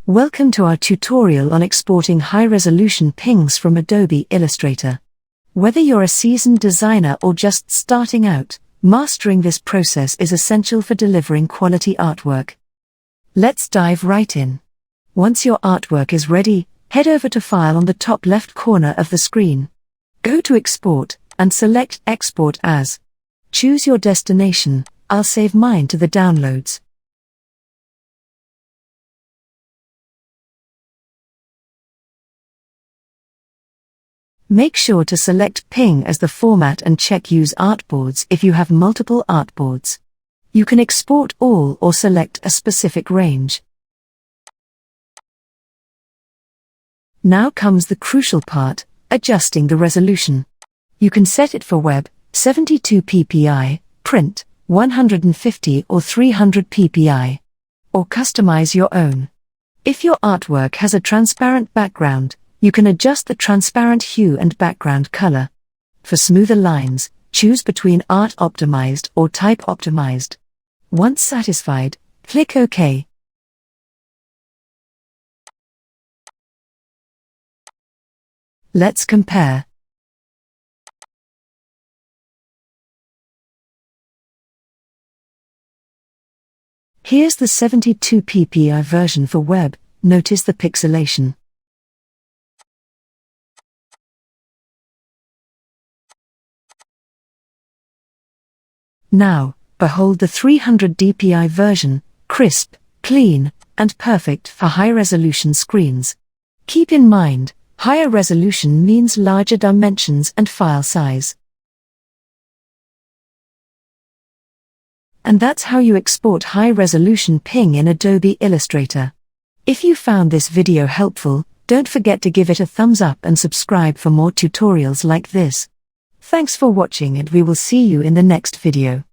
Welcome to our tutorial on exporting high-resolution PNGs from Adobe Illustrator. Whether you're a seasoned designer or just starting out, mastering this process is essential for delivering quality artwork. Let's dive right in. Once your artwork is ready, head over to File on the top left corner of the screen. Go to Export, and select Export As. Choose your destination. I'll save mine to the downloads. Make sure to select PNG as the format and check Use Artboards if you have multiple artboards. You can export all or select a specific range. Now comes the crucial part, adjusting the resolution. You can set it for web, 72 ppi, print, 150 or 300 ppi. Or customize your own. If your artwork has a transparent background, you can adjust the transparent hue and background color. For smoother lines, choose between Art Optimized or Type Optimized. Once satisfied, click OK. Let's compare. Here's the 72 ppi version for web. Notice the pixelation. Now, behold the 300 dpi version, crisp, clean, and perfect for high-resolution screens. Keep in mind, higher resolution means larger dimensions and file size. And that's how you export high-resolution PNG in Adobe Illustrator. If you found this video helpful, don't forget to give it a thumbs up and subscribe for more tutorials like this. Thanks for watching, and we will see you in the next video.